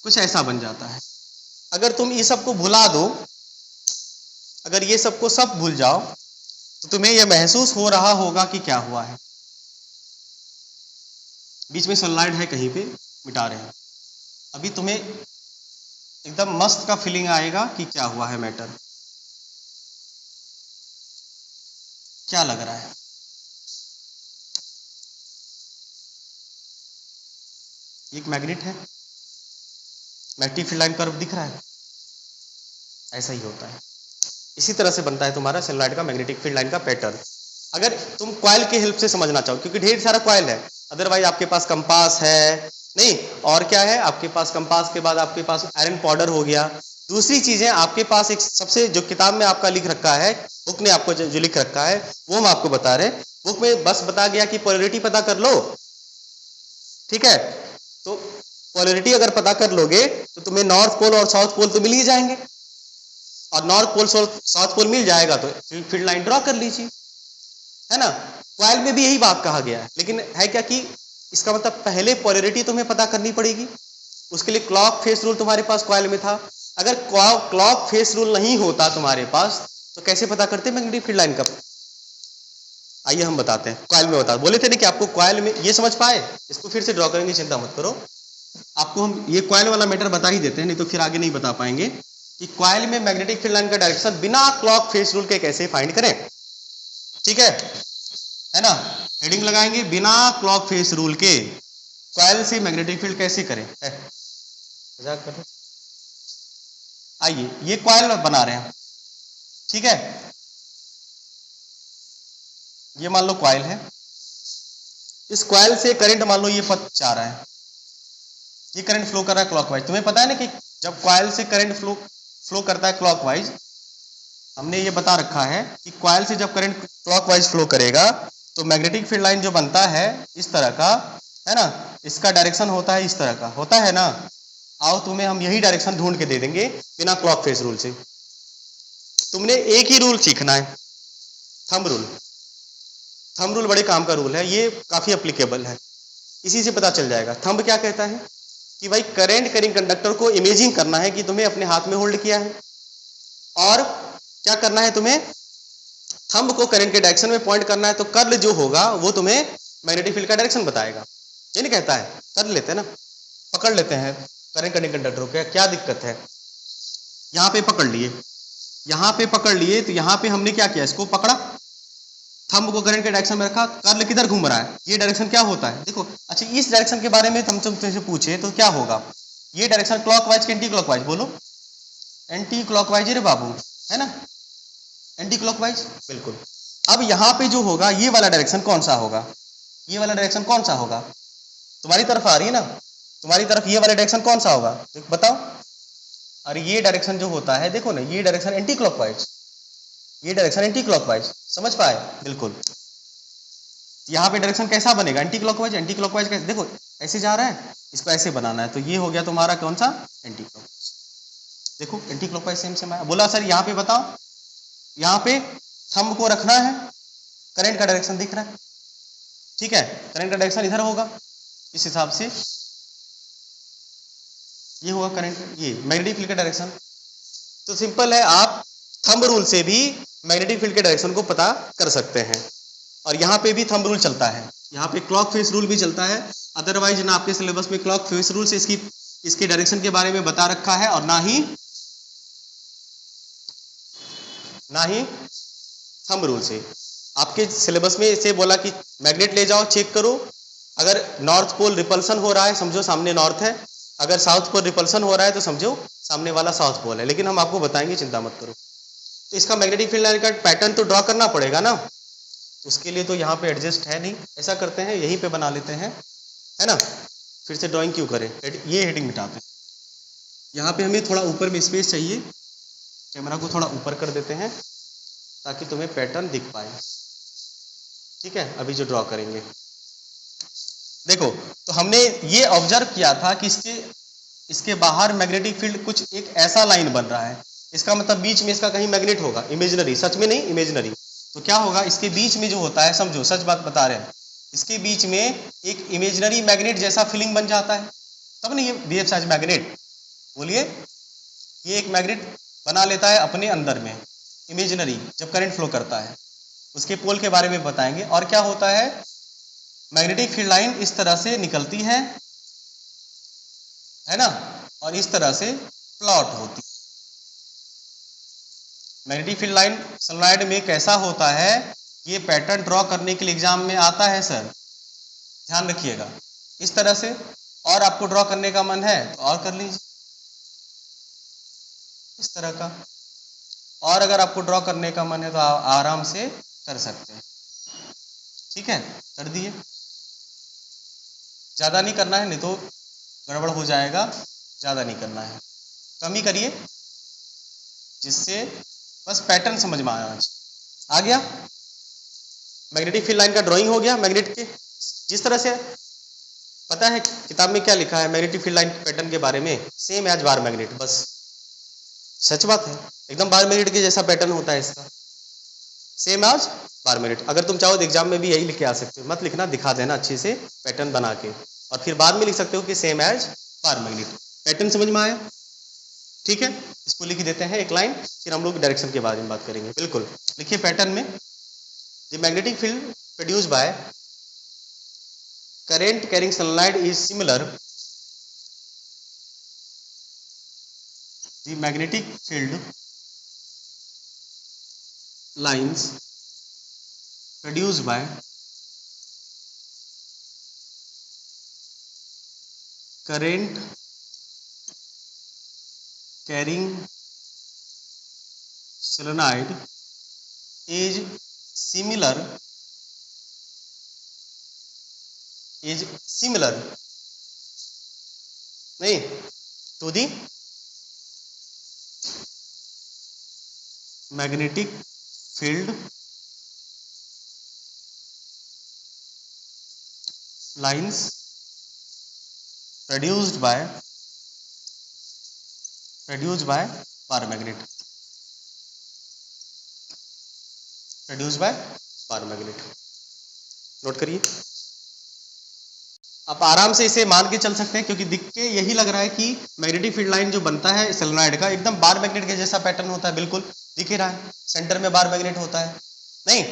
कुछ ऐसा बन जाता है। अगर तुम ये सबको भुला दो, अगर ये सबको सब भूल जाओ, तो तुम्हें यह महसूस हो रहा होगा कि क्या हुआ है, बीच में सनलाइट है कहीं पे, मिटा रहे हैं, अभी तुम्हें एकदम मस्त का फीलिंग आएगा कि क्या हुआ है मैटर, क्या लग रहा है, एक मैग्नेट है, मैग्नेटिक फील्ड लाइन कर्व दिख रहा है, ऐसा ही होता है। इसी तरह से बनता है तुम्हारा सनलाइट का मैग्नेटिक फील्ड लाइन का पैटर्न। अगर तुम कॉइल की हेल्प से समझना चाहो, क्योंकि ढेर सारा कॉइल है, अदरवाइज आपके पास कंपास है, नहीं और क्या है आपके पास, कंपास के बाद आपके पास आयरन पाउडर हो गया, दूसरी चीजें आपके पास एक सबसे जो किताब में आपका लिख रखा है, बुक ने आपको जो लिख रखा है वो हम आपको बता रहे, बुक में बस बता गया कि पोलैरिटी पता कर लो, ठीक है, तो पोलैरिटी अगर पता कर लोगे तो तुम्हें नॉर्थ पोल और साउथ पोल तो मिल ही जाएंगे, और नॉर्थ पोल साउथ पोल मिल जाएगा तो फील्ड लाइन ड्रॉ कर लीजिए, है ना। कॉइल में भी यही बात कहा गया है, लेकिन है क्या कि इसका मतलब पहले पोलैरिटी तुम्हें पता करनी पड़ेगी, उसके लिए क्लॉक फेस रूल तुम्हारे पास कॉइल में था, अगर क्लॉक फेस रूल नहीं होता तुम्हारे पास तो कैसे पता करते मैग्नेटिक फील्ड लाइन का, आइए हम बताते हैं, कॉइल में बता, बोले थे ना कि आपको कॉइल में, ये समझ पाए, इसको फिर से ड्रॉ करेंगे, चिंता मत करो, आपको हम ये कॉइल वाला मैटर बता ही देते हैं, नहीं तो फिर आगे नहीं बता पाएंगे कि कॉइल में मैग्नेटिक फील्ड लाइन का डायरेक्शन बिना क्लॉक फेस रूल के कैसे फाइंड करें, ठीक है ना, हेडिंग लगाएंगे, बिना क्लॉक फेस रूल के कॉइल से मैग्नेटिक फील्ड कैसे करें, मजाक कर रहे, आइए ये कॉइल बना रहे हैं, ठीक है, ये मान लो कॉइल है, इस कॉइल से करंट मान लो ये पथ जा रहा है, ये करंट फ्लो कर रहा है क्लॉकवाइज, तुम्हें पता है ना कि जब कॉइल से करंट फ्लो करता है क्लॉकवाइज, हमने ये बता रखा है कि कॉइल से जब करंट क्लॉकवाइज फ्लो करेगा तो मैग्नेटिक फील्ड लाइन जो बनता है इस तरह का, है ना, इसका डायरेक्शन होता है इस तरह का, होता है ना, आओ तुम्हें हम यही डायरेक्शन ढूंढ के दे देंगे बिना क्लॉक फेस रूल से, तुमने एक ही रूल सीखना है, थंब रूल, थंब रूल बड़े काम का रूल है, ये काफी एप्लीकेबल है, इसी से पता चल जाएगा। थंब क्या कहता है कि भाई करंट कैरिंग कंडक्टर को इमेजिंग करना है कि तुम्हें अपने हाथ में होल्ड किया है, और क्या करना है तुम्हें, थंब को करंट के डायरेक्शन में पॉइंट करना है, तो कर्ल जो होगा वो तुम्हें मैग्नेटिक फील्ड का डायरेक्शन बताएगा, ये नहीं कहता है, कर लेते हैं ना, पकड़ लेते हैं करंट कैरिंग कंडक्टर को, क्या दिक्कत है, यहाँ पे पकड़ लिए, यहाँ पे पकड़ लिए, तो यहाँ पे हमने क्या किया, इसको पकड़ा, थंब को करंट के डायरेक्शन में रखा, कर्ल किधर घूम रहा है, ये डायरेक्शन क्या होता है, देखो। अच्छा, इस डायरेक्शन के बारे में हम तुमसे पूछे तो क्या होगा, ये डायरेक्शन क्लॉकवाइज कि एंटी क्लॉकवाइज, बोलो। एंटी क्लॉकवाइज रे बाबू, है ना, एंटी क्लॉकवाइज, बिल्कुल। अब यहाँ पे जो होगा, ये वाला डायरेक्शन कौन सा होगा, ये वाला डायरेक्शन कौन सा होगा, तुम्हारी तरफ आ रही है ना, तुम्हारी तरफ ये वाला डायरेक्शन कौन सा होगा, बताओ। अरे ये डायरेक्शन जो होता है, देखो ना, ये डायरेक्शन एंटी क्लॉकवाइज, ये डायरेक्शन एंटी क्लॉकवाइज, समझ पाए, बिल्कुल। यहाँ पे डायरेक्शन कैसा बनेगा, एंटी क्लॉकवाइज। एंटी क्लॉकवाइज कैसे, देखो ऐसे जा रहा है, इसको ऐसे बनाना है, तो ये हो गया तुम्हारा कौन सा, एंटी क्लॉकवाइज। देखो एंटी क्लॉकवाइज सेम सेम आया। बोला सर यहाँ पे बताओ, यहाँ पे थंब को रखना है, करंट का डायरेक्शन दिख रहा है, ठीक है, करंट का डायरेक्शन इधर होगा, इस हिसाब से ये होगा करंट, ये मैग्नेटिक फील्ड का डायरेक्शन। तो सिंपल है, आप थंब रूल से भी मैग्नेटिक फील्ड के डायरेक्शन को पता कर सकते हैं। और यहाँ पे भी थंब रूल चलता है, यहाँ पे क्लॉक फेस रूल भी चलता है। अदरवाइज ना आपके सिलेबस में क्लॉक फेस रूल से इसके डायरेक्शन के बारे में बता रखा है, और ना ही थंब रूल से। आपके सिलेबस में इसे बोला कि मैग्नेट ले जाओ, चेक करो, अगर नॉर्थ पोल रिपल्सन हो रहा है समझो सामने नॉर्थ है, अगर साउथ पोल रिपल्सन हो रहा है तो समझो सामने वाला साउथ पोल है। लेकिन हम आपको बताएंगे, चिंता मत करो। तो इसका मैग्नेटिक फील्ड लाइन का पैटर्न तो ड्रॉ करना पड़ेगा ना, उसके लिए तो यहाँ पे एडजस्ट है नहीं, ऐसा करते हैं यहीं पे बना लेते हैं, है ना। फिर से ड्राइंग क्यों करें, ये हेडिंग मिटाते हैं। यहाँ पे हमें थोड़ा ऊपर में स्पेस चाहिए, कैमरा को थोड़ा ऊपर कर देते हैं ताकि तुम्हें पैटर्न दिख पाए, ठीक है। अभी जो ड्रॉ करेंगे, देखो, तो हमने ये ऑब्जर्व किया था कि इसके बाहर मैग्नेटिक फील्ड कुछ एक ऐसा लाइन बन रहा है, इसका मतलब बीच में इसका कहीं मैग्नेट होगा, इमेजिनरी, सच में नहीं, इमेजिनरी। तो क्या होगा, इसके बीच में जो होता है, समझो सच बात बता रहे हैं, इसके बीच में एक इमेजिनरी मैग्नेट जैसा फीलिंग बन जाता है, तब नहीं ये बीएफ साइज मैग्नेट, बोलिए, ये एक मैग्नेट बना लेता है अपने अंदर में, इमेजिनरी, जब करंट फ्लो करता है। उसके पोल के बारे में बताएंगे। और क्या होता है, मैग्नेटिक फील्ड लाइन इस तरह से निकलती है ना, और इस तरह से प्लॉट होती है। मैग्नेटिक फील्ड लाइन सोलेनॉइड में कैसा होता है, ये पैटर्न ड्रॉ करने के लिए एग्जाम में आता है सर, ध्यान रखिएगा, इस तरह से। और आपको ड्रॉ करने का मन है तो और कर लीजिए, इस तरह का। और अगर आपको ड्रॉ करने का मन है तो आप आराम से कर सकते हैं, ठीक है, कर दिए। ज़्यादा नहीं करना है, नहीं तो गड़बड़ हो जाएगा, ज़्यादा नहीं करना है, कम ही करिए, जिससे बस पैटर्न समझ में आ गया। मैग्नेटिक फील्ड लाइन का ड्राइंग हो गया। मैग्नेट के जिस तरह से पता है किताब में क्या लिखा है मैग्नेटिक फील्ड लाइन पैटर्न के बारे में, सेम एज बार मैग्नेट, बस सच बात है, एकदम बार मैग्नेट के जैसा पैटर्न होता है इसका, सेम एज बार मैग्नेट। अगर तुम चाहो तो एग्जाम में भी यही लिख के आ सकते हो, मत लिखना, दिखा देना अच्छे से पैटर्न बना के, और फिर बाद में लिख सकते हो कि same as bar magnet. Pattern समझ में आया, ठीक है। इसको लिख देते हैं एक लाइन, फिर हम लोग डायरेक्शन के बारे में बात करेंगे। बिल्कुल लिखिए पैटर्न में, the magnetic field produced by current carrying solenoid is similar, the magnetic field lines produced by current carrying solenoid is similar नहीं to the magnetic field lines produced by bar magnet, produced by bar magnet। Note करिए, आप आराम से इसे मान के चल सकते हैं, क्योंकि दिख के यही लग रहा है कि मैग्नेटिक फील्ड लाइन जो बनता है सोलेनॉइड का एकदम बार मैग्नेट के जैसा पैटर्न होता है, बिल्कुल दिख ही रहा है, सेंटर में बार मैग्नेट होता है, नहीं।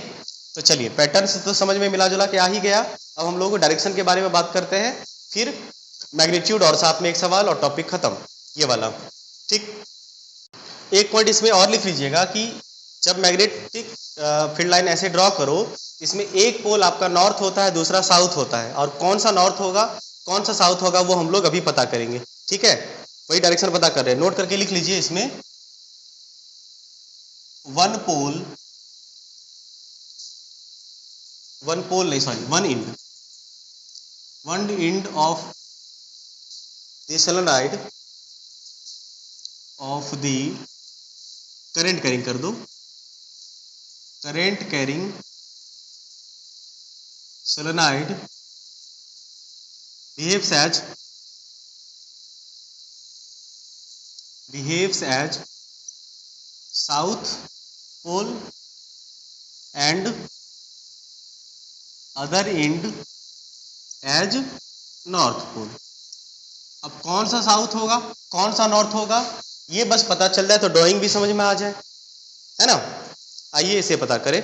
तो चलिए पैटर्न से तो समझ में मिला जुला के आ ही गया। अब हम लोग डायरेक्शन के बारे में बात करते हैं, फिर मैग्नीट्यूड और साथ में एक सवाल और टॉपिक खत्म, ये वाला, ठीक। एक पॉइंट इसमें और लिख लीजिएगा कि जब मैग्नेटिक फील्ड लाइन ऐसे ड्रॉ करो, इसमें एक पोल आपका नॉर्थ होता है, दूसरा साउथ होता है, और कौन सा नॉर्थ होगा कौन सा साउथ होगा वो हम लोग अभी पता करेंगे। ठीक है, वही डायरेक्शन पता कर रहे हैं, नोट करके लिख लीजिए। इसमें वन पोल नहीं, sorry, one end of the solenoid of the current carrying कर दो, current carrying solenoid behaves as south pole and other end as north pole। अब कौन सा साउथ होगा कौन सा नॉर्थ होगा ये बस पता चल जाए तो ड्राइंग भी समझ में आ जाए, है ना। आइए इसे पता करें।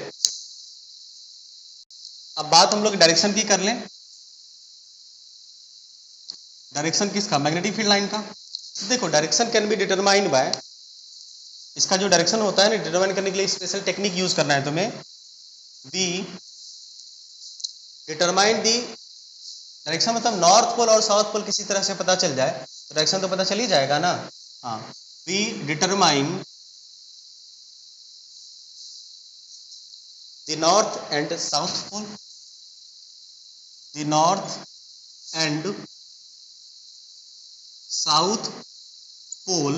अब बात हम लोग डायरेक्शन की कर लें। डायरेक्शन किसका? मैग्नेटिक फील्ड लाइन का। देखो, direction can be determined by, इसका जो डायरेक्शन होता है ना, डिटरमाइन करने के लिए स्पेशल टेक्निक यूज करना है तुम्हें। वी डिटरमाइन दी डायरेक्शन, मतलब नॉर्थ पोल और साउथ पोल किसी तरह से पता चल जाए तो डायरेक्शन तो पता चल ही जाएगा ना। हाँ, we determine the north and south pole, the north and south pole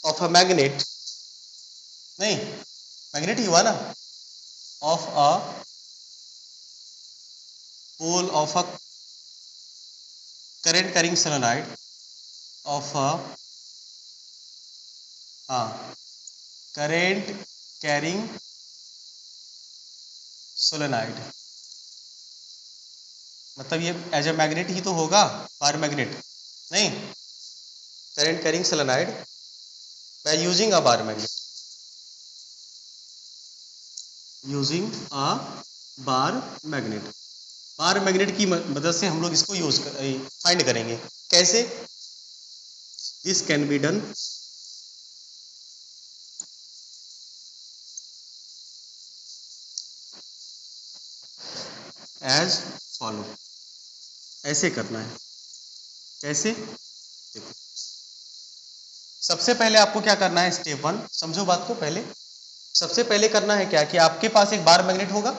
of a magnet, नहीं मैग्नेट ही हुआ ना, of a pole of a current carrying solenoid of a current carrying solenoid, मतलब ये एज ए मैग्नेट ही तो होगा, bar magnet नहीं, current carrying solenoid by using a bar magnet, using a bar magnet. Bar magnet की मदद से हम लोग इसको फाइंड करेंगे। कैसे? This can be done as follow, ऐसे करना है। कैसे? देखो, सबसे पहले आपको क्या करना है, स्टेप 1 समझो बात को। पहले सबसे पहले करना है क्या कि आपके पास एक बार मैग्नेट होगा,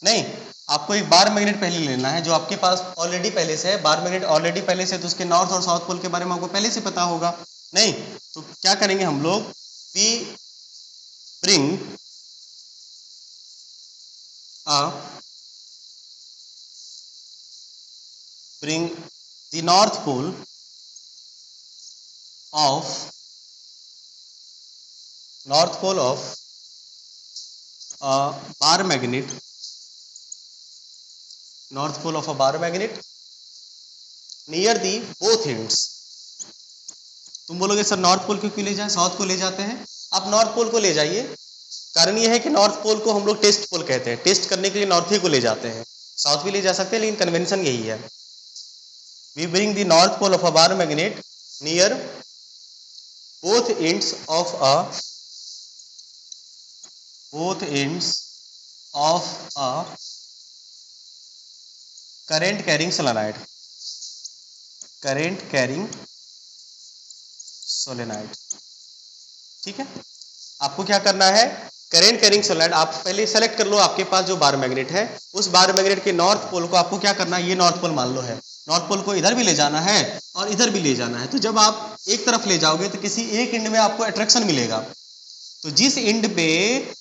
नहीं, आपको एक बार मैग्नेट पहले लेना है जो आपके पास ऑलरेडी पहले से है। बार मैग्नेट ऑलरेडी पहले से, तो उसके नॉर्थ और साउथ पोल के बारे में आपको पहले से पता होगा, नहीं। तो क्या करेंगे हम लोग, we bring the north pole of bar magnet, north pole of a bar magnet near the both ends. तुम बोलोगे सर नॉर्थ पोल क्यों ले जाए, साउथ को ले जाते हैं। आप नॉर्थ पोल को ले जाइए, कारण यह है कि नॉर्थ पोल को हम लोग टेस्ट पोल कहते हैं, टेस्ट करने के लिए नॉर्थ ही को ले जाते हैं, साउथ भी ले जा सकते हैं, लेकिन कन्वेंशन यही है। We bring the north pole of a bar magnet near both ends of a current carrying solenoid, current carrying solenoid. ठीक है, आपको क्या करना है, करंट कैरिंग सोलेनॉइड आप पहले सेलेक्ट कर लो। आपके पास जो बार मैग्नेट है, उस बार मैग्नेट के नॉर्थ पोल को आपको क्या करना है, ये नॉर्थ पोल मान लो है, नॉर्थ पोल को इधर भी ले जाना है और इधर भी ले जाना है। तो जब आप एक तरफ ले जाओगे तो किसी एक एंड में आपको अट्रैक्शन मिलेगा, तो जिस एंड पे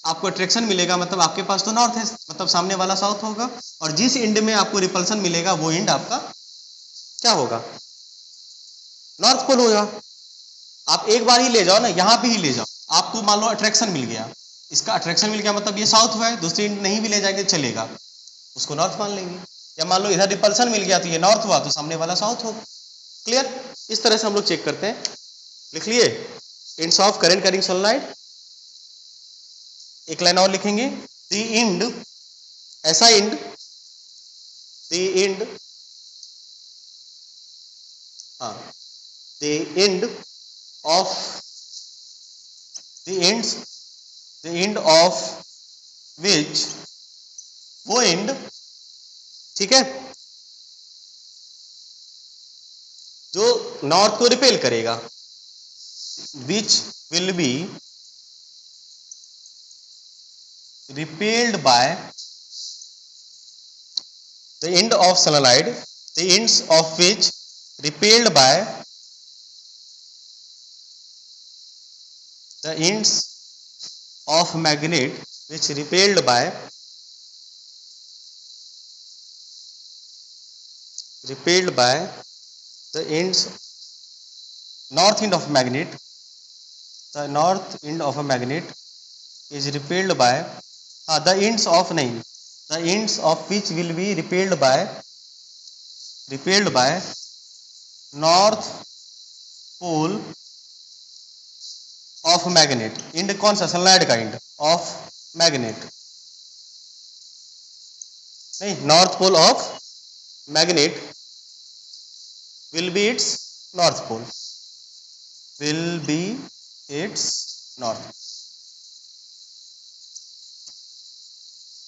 आपको अट्रैक्शन मिलेगा, मतलब आपके पास तो नॉर्थ है, मतलब सामने वाला साउथ होगा, और जिस एंड में आपको रिपल्सन मिलेगा वो एंड आपका क्या होगा, नॉर्थ पोल होगा। आप एक बार ही ले जाओ ना, यहां पे ही ले जाओ, आपको मान लो अट्रैक्शन मिल गया, इसका अट्रैक्शन मिल गया मतलब ये साउथ है, दूसरी एंड नहीं भी ले जाएंगे चलेगा, उसको नॉर्थ मान लेंगे। या मान लो इधर रिपल्सन मिल गया तो ये नॉर्थ हुआ, तो सामने वाला साउथ होगा। क्लियर? इस तरह से हम लोग चेक करते हैं। लिख लिए ends of current carrying solenoid. एक लाइन और लिखेंगे, द एंड, ऐसा and, the end, the end of the end of which, वो एंड, ठीक है, जो नॉर्थ को रिपेल करेगा, which will be repelled by the end of solenoid, the ends of which repelled by the ends of magnet which repelled by the ends, north end of magnet, the north end of a magnet is repelled by the ends of नहीं, the ends of which will be repelled by north pole of magnet. end कौन सा, sunlight का end of magnet, नहीं, north pole of magnet will be its north pole, will be its north,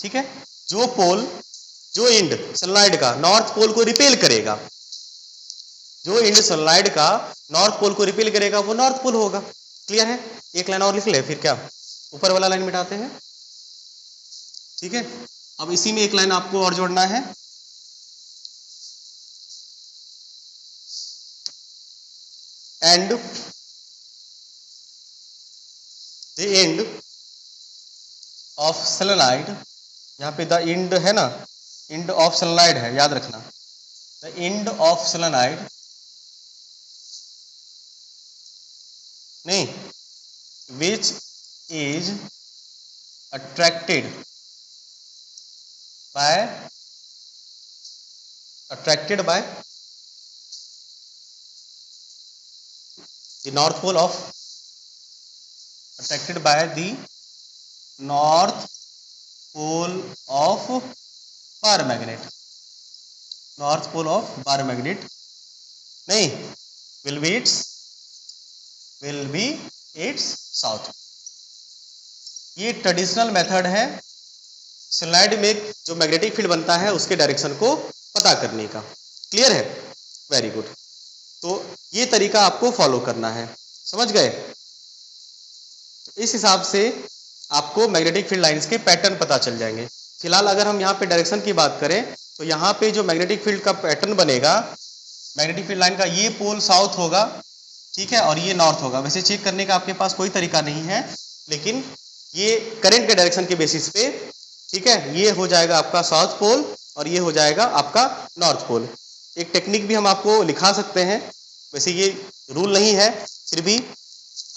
ठीक है। जो पोल, जो and sunlight का north pole को रिपेल करेगा, जो एंड सनलाइट का नॉर्थ पोल को रिपेल करेगा वो नॉर्थ पोल होगा। क्लियर है? एक लाइन और लिख ले, फिर क्या ऊपर वाला लाइन मिटाते हैं, ठीक है। अब इसी में एक लाइन आपको और जोड़ना है, and the end of solenoid, यहाँ पे द एंड है ना, एंड ऑफ सोलेनॉइड है, याद रखना, द एंड ऑफ सोलेनॉइड, नहीं, which is attracted by the north pole of, attracted by the north pole of bar magnet, north pole of bar magnet, नहीं, will be its south. ये traditional method है solenoid में जो magnetic field बनता है उसके direction को पता करने का। क्लियर है? Very good. तो ये तरीका आपको फॉलो करना है, समझ गए? इस हिसाब से आपको मैग्नेटिक फील्ड लाइंस के पैटर्न पता चल जाएंगे। फिलहाल अगर हम यहाँ पे डायरेक्शन की बात करें तो यहाँ पे जो मैग्नेटिक फील्ड का पैटर्न बनेगा, मैग्नेटिक फील्ड लाइन का ये पोल साउथ होगा, ठीक है, और ये नॉर्थ होगा। वैसे चेक करने का आपके पास कोई तरीका नहीं है, लेकिन ये करंट के डायरेक्शन के बेसिस पे, ठीक है, ये हो जाएगा आपका साउथ पोल और ये हो जाएगा आपका नॉर्थ पोल। एक टेक्निक भी हम आपको लिखा सकते हैं, वैसे ये रूल नहीं है, फिर भी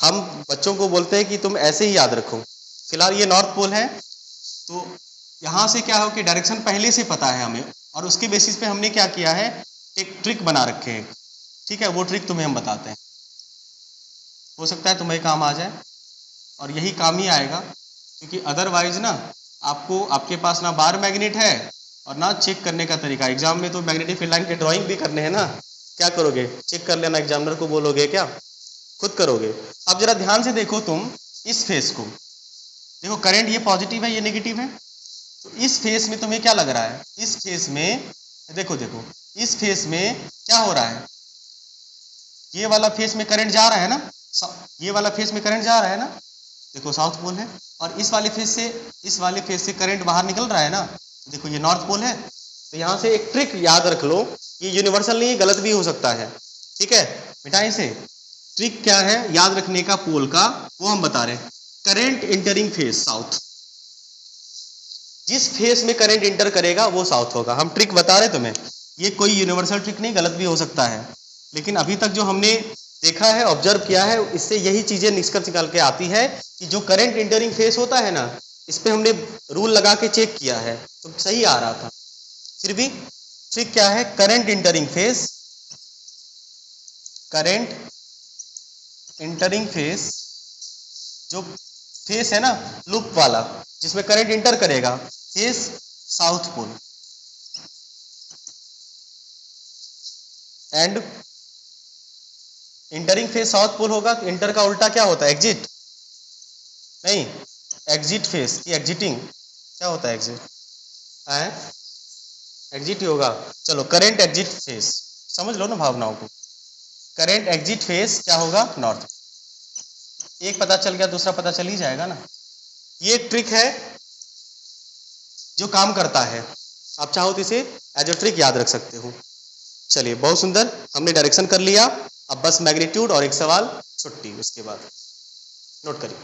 हम बच्चों को बोलते हैं कि तुम ऐसे ही याद रखो। फिलहाल ये नॉर्थ पोल है, तो यहाँ से क्या हो कि डायरेक्शन पहले से पता है हमें, और उसके बेसिस पे हमने क्या किया है, एक ट्रिक बना रखे हैं, ठीक है। वो ट्रिक तुम्हें हम बताते हैं, हो सकता है तुम्हें काम आ जाए, और यही काम ही आएगा, क्योंकि अदरवाइज ना आपको, आपके पास ना बार मैग्नेट है और ना चेक करने का तरीका। एग्जाम में तो मैग्नेटिक फील्ड लाइन के ड्राइंग भी करने हैं ना, क्या करोगे, चेक कर लेना, एग्जामिनर को बोलोगे क्या, खुद करोगे। अब जरा ध्यान से देखो तुम इस फेस को, देखो करंट ये पॉजिटिव है, ये नेगेटिव है, तो इस फेस में तुम्हें क्या लग रहा है, इस फेस में देखो इस फेस में क्या हो रहा है, ये वाला फेस में करंट जा रहा है ना, ये वाला फेस में करंट जा रहा है ना, देखो साउथ पोल है, और इस वाले फेस से करंट बाहर निकल रहा है ना, देखो ये नॉर्थ पोल है। तो यहाँ से एक ट्रिक याद रख लो, ये यूनिवर्सल नहीं, गलत भी हो सकता है, ठीक है, मिटाई से। ट्रिक क्या है याद रखने का पोल का, वो हम बता रहे हैं। करंट इंटरिंग फेस साउथ, जिस फेस में करंट इंटर करेगा वो साउथ होगा। हम ट्रिक बता रहे तुम्हें, ये कोई यूनिवर्सल ट्रिक नहीं, गलत भी हो सकता है, लेकिन अभी तक जो हमने देखा है, ऑब्जर्व किया है, इससे यही चीजें निष्कर्ष निकाल के आती है कि जो करंट इंटरिंग फेस होता है ना, इस पे हमने रूल लगा के चेक किया है तो सही आ रहा था। फिर भी ट्रिक क्या है, current entering face, current entering face, जो फेस है ना लूप वाला जिसमें करंट इंटर करेगा, face south pole, and entering face south pole होगा तो इंटर का उल्टा क्या होता है? एग्जिट। नहीं, एग्जिट फेज की एग्जिटिंग क्या होता है? एग्जिट है, एग्जिट ही होगा। चलो करेंट एग्जिट फेज समझ लो ना भावनाओं को। करेंट एग्जिट फेज क्या होगा? नॉर्थ। एक पता चल गया, दूसरा पता चल ही जाएगा ना। ये एक ट्रिक है जो काम करता है, आप चाहो तो इसे एज ए ट्रिक याद रख सकते हो। चलिए बहुत सुंदर, हमने डायरेक्शन कर लिया। अब बस मैग्नीट्यूड और एक सवाल छुट्टी, उसके बाद नोट करिए।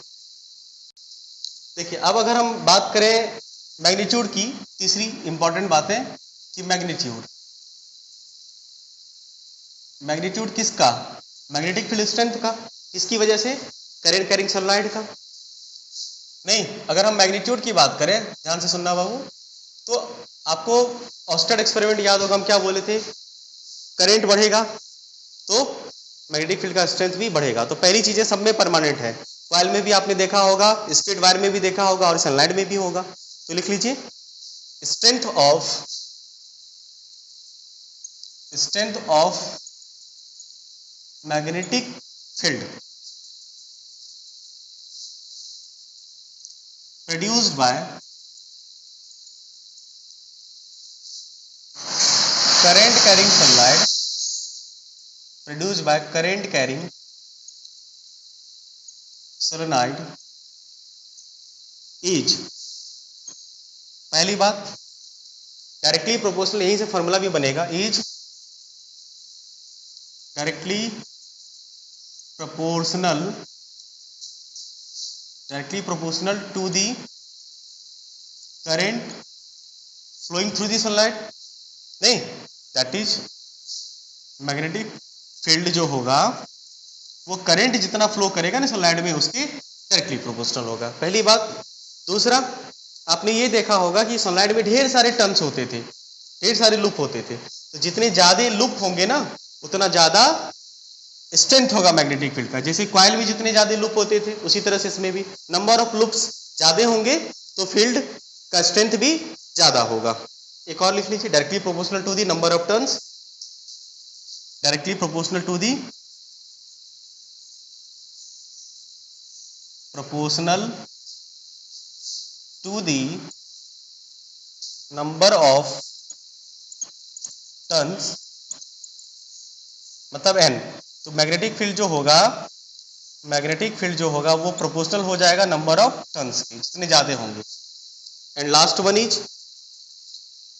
देखिए अब अगर हम बात करें मैग्नीट्यूड की, तीसरी इंपॉर्टेंट बात है कि मैग्नीट्यूड, मैग्नीट्यूड किसका? मैग्नेटिक फील्ड स्ट्रेंथ का। किसकी वजह से? करेंट कैरिंग सोलेनॉइड का। नहीं, अगर हम मैग्नीट्यूड की बात करें, ध्यान से सुनना बाबू, तो आपको ऑस्टेड एक्सपेरिमेंट याद होगा, हम क्या बोले थे? करंट बढ़ेगा तो मैग्नेटिक फील्ड का स्ट्रेंथ भी बढ़ेगा। तो पहली चीजें सब में परमानेंट है। कॉइल में भी आपने देखा होगा, स्ट्रेट वायर में भी देखा होगा और सनलाइट में भी होगा। तो लिख लीजिए strength of magnetic field produced by current carrying sunlight produced by current carrying solenoid is, पहली बात डायरेक्टली प्रोपोर्शनल, यहीं से फॉर्मूला भी बनेगा, is directly proportional to the current flowing through the sunlight. नहीं, दैट इज मैग्नेटिक फील्ड जो होगा वो करंट जितना फ्लो करेगा ना सनलाइट में उसके डायरेक्टली प्रोपोर्शनल होगा, पहली बात। दूसरा, आपने ये देखा होगा कि सनलाइट में ढेर सारे टर्न्स होते थे, ढेर सारे लूप होते थे। तो जितने ज्यादा लूप होंगे ना उतना ज्यादा स्ट्रेंथ होगा मैग्नेटिक फील्ड का। जैसे कॉइल में जितने ज्यादा लूप होते थे उसी तरह से इसमें भी नंबर ऑफ लूप्स ज्यादा होंगे तो फील्ड का स्ट्रेंथ भी ज्यादा होगा। एक और लिख लीजिए, directly proportional to the number of turns, directly proportional to the number of turns, मतलब n। तो मैग्नेटिक फील्ड जो होगा वो प्रोपोर्शनल हो जाएगा नंबर ऑफ टर्न्स के, जितने ज्यादा होंगे। And last one is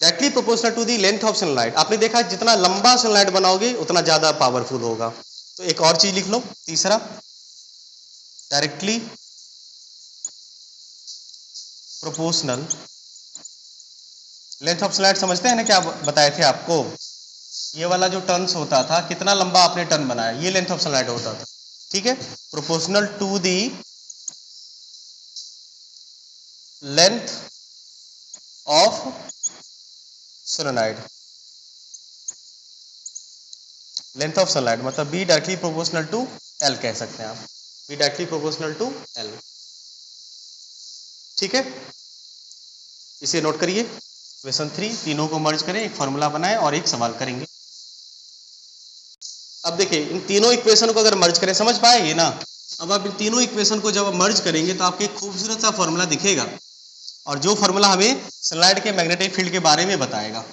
directly proportional to the length of sunlight. आपने देखा जितना लंबा सनलाइट बनाओगे उतना ज्यादा पावरफुल होगा। तो एक और चीज लिख लो, तीसरा, directly proportional length of sunlight. समझते हैं ना, क्या बताए थे आपको? ये वाला जो टर्न्स होता था, कितना लंबा आपने टर्न बनाया, ये लेंथ ऑफ सनलाइट होता था, ठीक है। Proportional to the length of solenoid, length of sunlight मतलब B directly proportional to L कह सकते हैं आप, B directly proportional to L, ठीक है। इसे नोट करिए। क्वेश्चन 3, तीनों को मर्ज करें, एक फॉर्मूला बनाएं और एक सवाल करेंगे। अब देखिए इन तीनों इक्वेशन को अगर मर्ज करें, समझ पाएंगे ना? अब आप इन तीनों इक्वेशन को जब मर्ज करेंगे तो आपको एक खूबसूरत सा फॉर्मूला दिखेगा, और जो फॉर्मूला हमें सनलाइट के मैग्नेटिक फील्ड के बारे में बताएगा,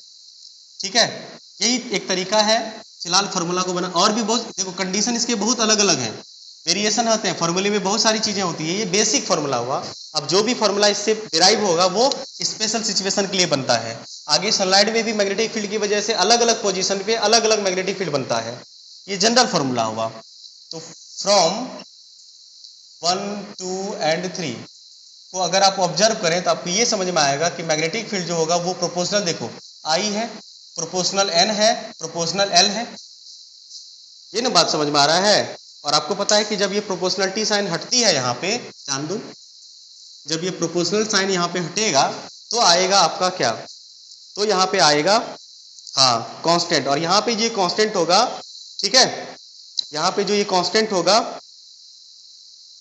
ठीक है। यही एक तरीका है फिलहाल फॉर्मूला को बना। और भी बहुत, देखो कंडीशन इसके बहुत अलग अलग हैं, वेरिएशन होते हैं फॉर्मूले में, बहुत सारी चीजें होती है। ये बेसिक फॉर्मूला हुआ। अब जो भी फॉर्मूला इससे डिराइव होगा वो स्पेशल सिचुएशन के लिए बनता है। आगे सनलाइट में भी मैग्नेटिक फील्ड की वजह से अलग अलग पोजीशन पे अलग अलग मैग्नेटिक फील्ड बनता है। ये जनरल फॉर्मूला हुआ। तो फ्रॉम 1, 2 एंड 3 को अगर आप ऑब्जर्व करें तो आपको ये समझ में आएगा कि मैग्नेटिक फील्ड जो होगा वो प्रोपोर्शनल, देखो आई है, प्रोपोर्शनल एन है, प्रोपोर्शनल एल है। ये ना बात समझ में आ रहा है? और आपको पता है कि जब ये प्रोपोर्शनलिटी साइन हटती है, यहाँ पे ध्यान दो, जब ये प्रोपोर्शनल साइन यहाँ पे हटेगा तो आएगा आपका क्या? तो यहाँ पे आएगा हाँ कांस्टेंट, और यहाँ पे ये कांस्टेंट होगा, ठीक है। यहाँ पे जो ये कांस्टेंट होगा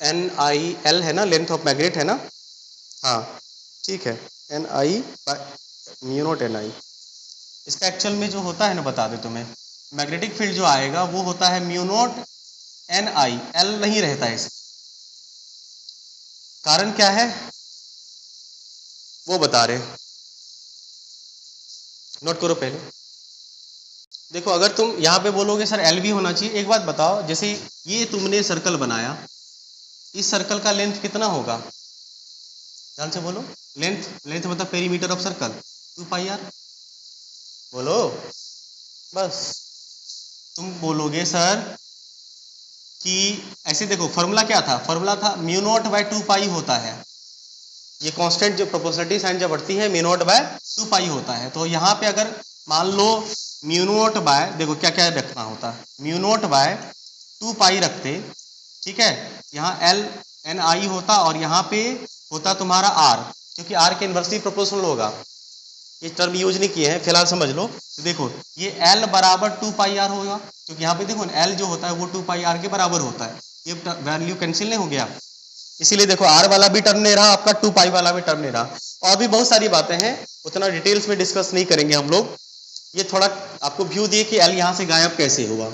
NIL है ना, लेंथ ऑफ मैग्नेट है ना, हाँ ठीक है, NI म्यू नॉट NI। इसका एक्चुअल में जो होता है ना, बता दे तुम्हें, मैग्नेटिक फील्ड जो आएगा वो होता है म्यू नॉट NI, L नहीं रहता है इसमें। कारण क्या है वो बता रहे हैं, नोट करो पहले। देखो अगर तुम यहाँ पे बोलोगे सर L भी होना चाहिए, एक बात बताओ, जैसे ये तुमने सर्कल बनाया, इस सर्कल का लेंथ कितना होगा, ध्यान से बोलो। लेंथ मतलब पेरीमीटर ऑफ सर्कल 2πr, बोलो। बस तुम बोलोगे सर कि ऐसे देखो फॉर्मूला क्या था, फॉर्मूला था म्यू नॉट बाय 2π होता है, ये कांस्टेंट जो प्रोपोर्शनलिटी साइन जब बढ़ती है म्यू नॉट बाय 2π होता है। तो यहाँ पे अगर मान लो म्यू नॉट बाय, देखो क्या क्या रखना होता है, म्यू नॉट बाय 2π रखते, ठीक है, यहाँ LNI होता और यहाँ पे होता तुम्हारा R, क्योंकि R के इन्वर्सली प्रोपोर्शनल होगा। ये टर्म यूज नहीं किए हैं, फिलहाल समझ लो। तो देखो ये L बराबर 2πr होगा, क्योंकि यहाँ पे देखो L जो होता है वो 2πr के बराबर होता है, ये वैल्यू कैंसिल नहीं हो गया, इसीलिए देखो R वाला भी टर्म नहीं रहा आपका, 2π वाला भी टर्म नहीं रहा। और भी बहुत सारी बातें हैं, उतना डिटेल्स में डिस्कस नहीं करेंगे हम लोग, ये थोड़ा आपको व्यू दिए कि L यहाँ से गायब कैसे हुआ,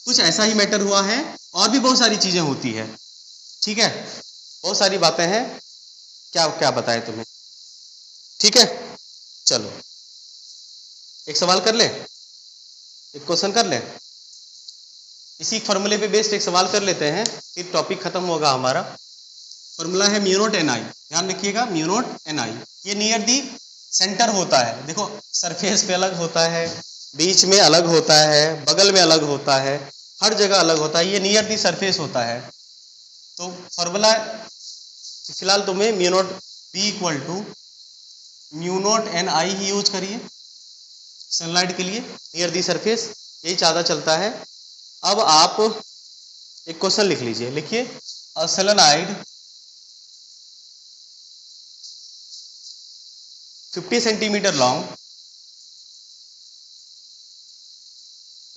कुछ ऐसा ही मैटर हुआ है। और भी बहुत सारी चीजें होती है, ठीक है, बहुत सारी बातें हैं, क्या क्या बताएं तुम्हें, ठीक है। चलो एक सवाल कर ले, एक क्वेश्चन कर ले, इसी फॉर्मूले पे बेस्ड एक सवाल कर लेते हैं, फिर टॉपिक खत्म होगा हमारा। फॉर्मूला है म्यू नॉट NI, ध्यान रखिएगा, म्यू नॉट NI, ये नियर दी सेंटर होता है। देखो सरफेस पे अलग होता है, बीच में अलग होता है, बगल में अलग होता है, हर जगह अलग होता है, ये नियर दी सरफेस होता है। तो फॉर्मूला फिलहाल तुम्हें mu naught B equal to mu naught NI ही यूज करिए सनलाइट के लिए, नियर दी सरफेस, यही ज़्यादा चलता है। अब आप एक क्वेश्चन लिख लीजिए, लिखिए अ सोलेनॉइड 50 सेंटीमीटर लॉन्ग,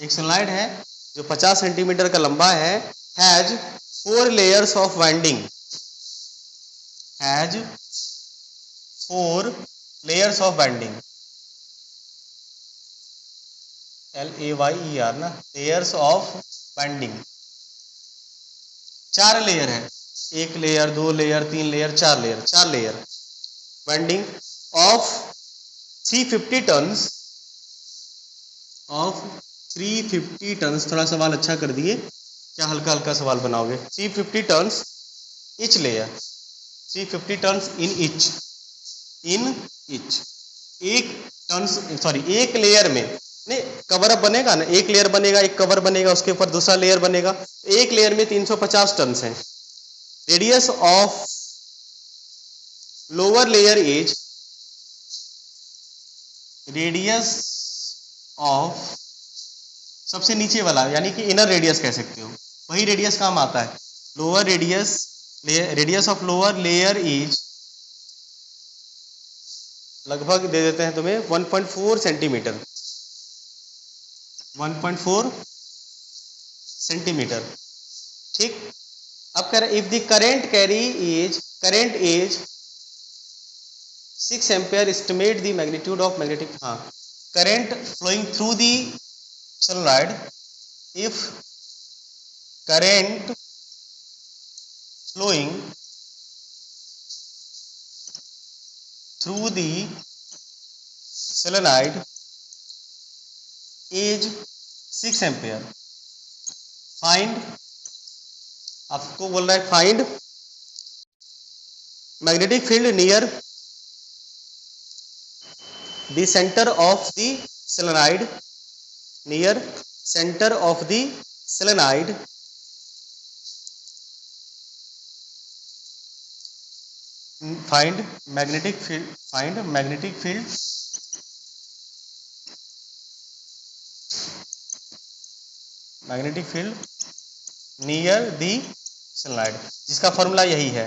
एक सोलेनॉइड है जो 50 सेंटीमीटर का लंबा है, has 4 layers of winding, has 4 layers of winding, LAYER ना, लेयर्स ऑफ वाइंडिंग, 4 लेयर है, 1 layer 2 layer 3 layer 4 layer, 4 layer winding of 350 turns, of 350 turns, थोड़ा सवाल अच्छा कर दिए, क्या हल्का हल्का सवाल बनाओगे, 350 turns each layer, 350 turns in each, एक टन्स सॉरी एक लेयर में, नहीं कवर अप बनेगा ना, एक लेयर बनेगा, एक कवर बनेगा, उसके ऊपर दूसरा लेयर बनेगा, एक लेयर में 350 टन्स है। Radius of lower layer is, radius of सबसे नीचे वाला यानी कि इनर रेडियस कह सकते हो, वही रेडियस काम आता है, lower radius, radius of lower layer is लगभग दे देते हैं तुम्हें 1.4 सेंटीमीटर, 1.4 सेंटीमीटर, ठीक। अब कर if the current is 6 ampere, estimate the magnitude of magnetic, हाँ, current flowing through the solenoid, if current flowing through the solenoid is 6 ampere, find, आपको बोल रहा है find magnetic field near the centre of the solenoid, near centre of the solenoid, find magnetic field, find magnetic field magnetic field near the sunlight, जिसका formula यही है,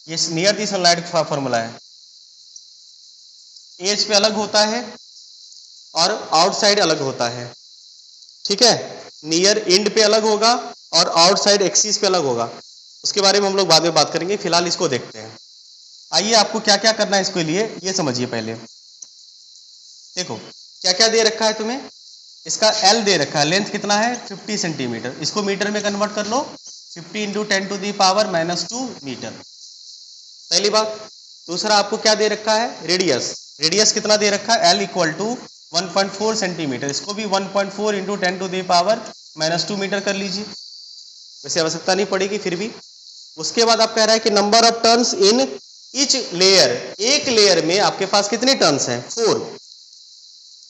ये near the sunlight का formula है। एज पे अलग होता है और आउटसाइड अलग होता है, ठीक है, नियर एंड पे अलग होगा और आउटसाइड एक्सिस पे अलग होगा, उसके बारे में हम लोग बाद में बात करेंगे, फिलहाल इसको देखते हैं। आइए आपको क्या क्या करना है इसके लिए ये समझिए। पहले देखो क्या क्या दे रखा है तुम्हें, इसका L दे रखा है, लेंथ कितना है 50 सेंटीमीटर, इसको मीटर में कन्वर्ट कर लो, 50 into 10 to the power -2 metre, पहली बात। दूसरा आपको क्या दे रखा है, रेडियस, रेडियस कितना दे रखा है, L इक्वल टू 1.4 सेंटीमीटर, इसको भी 1.4 into 10 to the power -2 metre कर लीजिए, वैसे आवश्यकता नहीं पड़ेगी फिर भी। उसके बाद आप कह रहा है कि number of turns in each layer, एक लेयर में आपके पास कितने टर्न्स हैं, 4,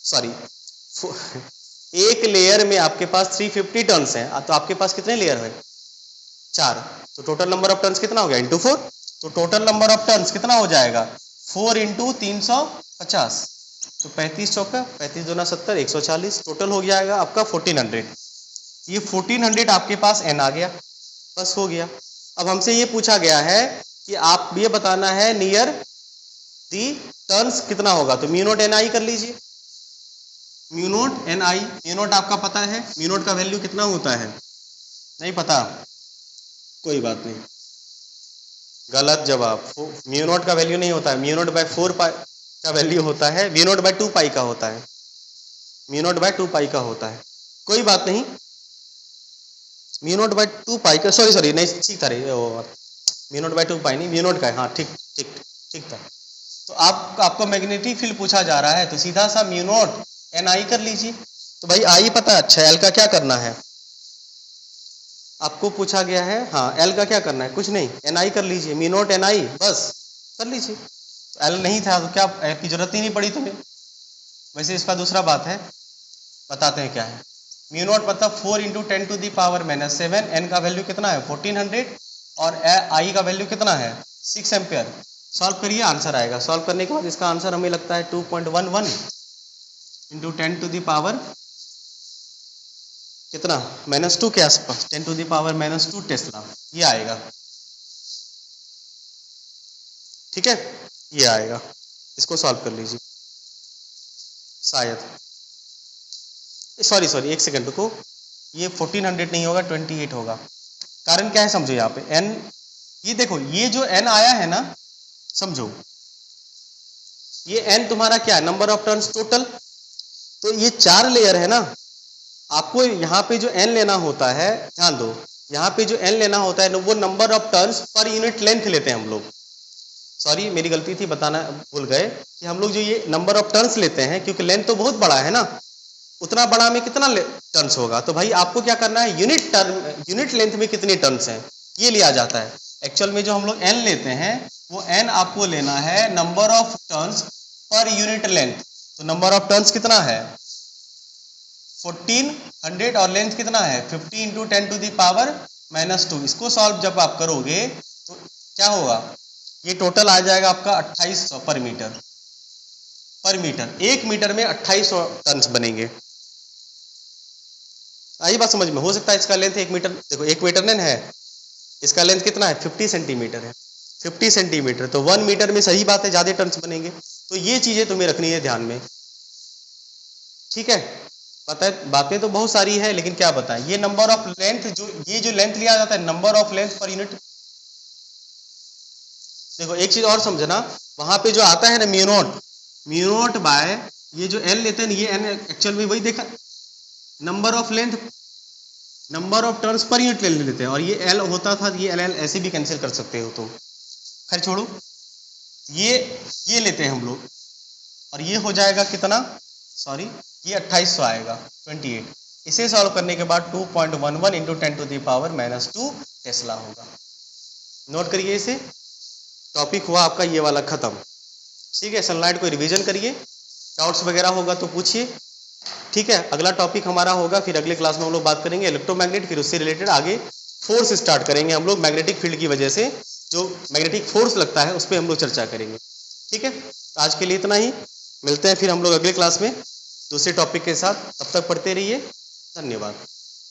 सॉरी एक लेयर में आपके पास 350 टर्न्स हैं, तो आपके पास कितने लेयर है, 4, तो टोटल नंबर ऑफ टर्न्स कितना हो गया, इंटू 4, तो टोटल नंबर ऑफ टर्न्स कितना हो जाएगा 4 इंटू 350, तो 35 चौका 35 दूना 70, 140, टोटल हो जाएगा आपका 1400। ये 1400 आपके पास n आ गया, बस हो गया। अब हमसे ये पूछा गया है कि आप ये बताना है नियर दी टर्न्स कितना होगा, तो म्यू नॉट एन आई कर लीजिए, mu not an I, mu naught आपका पता है, म्यू नॉट का वैल्यू कितना होता है, नहीं पता, कोई बात नहीं, गलत जवाब, म्यू नॉट का वैल्यू नहीं होता है, म्यू नॉट बाय 4 पाई का वैल्यू होता है, म्यू नॉट बाय 2 पाई का होता है, म्यू नॉट बाय 2 पाई का होता है, कोई बात नहीं, म्यू नॉट बाय 2 पाई का, सॉरी नहीं ठीक था, म्यू नॉट बाय 2 पाई नहीं, म्यू नॉट का है, हाँ ठीक था। तो आपको मैग्नेटिक फील्ड पूछा जा रहा है, तो सीधा सा म्यू नॉट एन आई कर लीजिए, तो भाई आई पता है, अच्छा एल का क्या करना है, आपको पूछा गया है, हाँ एल का क्या करना है, कुछ नहीं, एन आई कर लीजिए, म्यू नॉट एन आई बस कर लीजिए, तो एल नहीं था तो क्या एल की जरूरत ही नहीं पड़ी तुम्हें। वैसे इसका दूसरा बात है, बताते हैं क्या है, म्यू नॉट मतलब 4 into 10 to the power -7, n का वैल्यू कितना है 1400 और आई का वैल्यू कितना है 6 एम्पियर। सॉल्व करिए, आंसर आएगा, सॉल्व करने के बाद इसका आंसर हमें लगता है 2.11 इंटू 10 टू दी पावर कितना -2 के आसपास, 10 टू दी पावर -2 टेस्ला, ये आएगा, ठीक है, ये आएगा, इसको सॉल्व कर लीजिए, शायद सॉरी एक सेकंड को, ये 1400 नहीं होगा 28 होगा, कारण क्या है समझो, यहाँ पे n, ये देखो ये जो n आया है ना, समझो ये n तुम्हारा क्या है, नंबर ऑफ टर्न्स टोटल, तो ये 4 लेयर है ना, आपको यहाँ पे जो n लेना होता है, ध्यान दो, यहाँ पे जो n लेना होता है वो number of turns per unit length लेते हैं हम लोग, सॉरी मेरी गलती थी, बताना भूल गए कि हम लोग जो ये नंबर ऑफ टर्न्स लेते हैं, क्योंकि लेंथ तो बहुत बड़ा है ना, उतना बड़ा में कितना टर्न्स होगा, तो भाई आपको क्या करना है, यूनिट लेंथ में कितने टर्न्स हैं ये लिया जाता है। एक्चुअल में जो हम लोग n लेते हैं वो n आपको लेना है number of turns per unit length, तो नंबर ऑफ टर्न्स कितना है 1400 और लेंथ कितना है 50 इंटू 10 टू दी पावर -2, इसको सॉल्व जब आप करोगे तो क्या होगा, ये टोटल आ जाएगा आपका 2800 पर मीटर, एक मीटर में 2800 टर्न्स बनेंगे। आई बात समझ में, हो सकता है इसका लेंथ 1 मीटर, देखो 1 मीटर नहीं है, इसका लेंथ कितना है 50 सेंटीमीटर है, 50 सेंटीमीटर, तो 1 मीटर में सही बात है ज्यादा टर्न्स बनेंगे, तो ये चीजें तुम्हें रखनी है ध्यान में, ठीक है। पता है बातें तो बहुत सारी है, लेकिन क्या बताएं, ये नंबर ऑफ लेंथ, ये जो लेंथ लिया जाता है number of length per unit, देखो एक चीज और समझना, वहां पे जो आता है ना म्यू नॉट बाय ये जो एन लेते हैं, ये एन एक्चुअल में वही देखा, number of length, number of turns per unit length लेते हैं, और ये एल होता था, ये एल ऐसे भी कैंसिल कर सकते हो तुम, खैर छोड़ो, ये लेते हैं हम लोग, और ये हो जाएगा कितना, सॉरी ये 2800 आएगा 28, इसे सॉल्व करने के बाद 2.11 into 10 to the power -2 tesla होगा। नोट करिए इसे, टॉपिक हुआ आपका ये वाला खत्म, ठीक है। सनलाइट को रिवीजन करिए, डाउट्स वगैरह होगा तो पूछिए, ठीक है। अगला टॉपिक हमारा होगा, फिर अगले क्लास में हम लोग बात करेंगे इलेक्ट्रोमैग्नेट, फिर उससे रिलेटेड आगे फोर्स स्टार्ट करेंगे हम लोग, मैग्नेटिक फील्ड की वजह से जो मैग्नेटिक फोर्स लगता है उस पर हम लोग चर्चा करेंगे, ठीक है। तो आज के लिए इतना ही, मिलते हैं फिर हम लोग अगले क्लास में दूसरे टॉपिक के साथ, तब तक पढ़ते रहिए, धन्यवाद।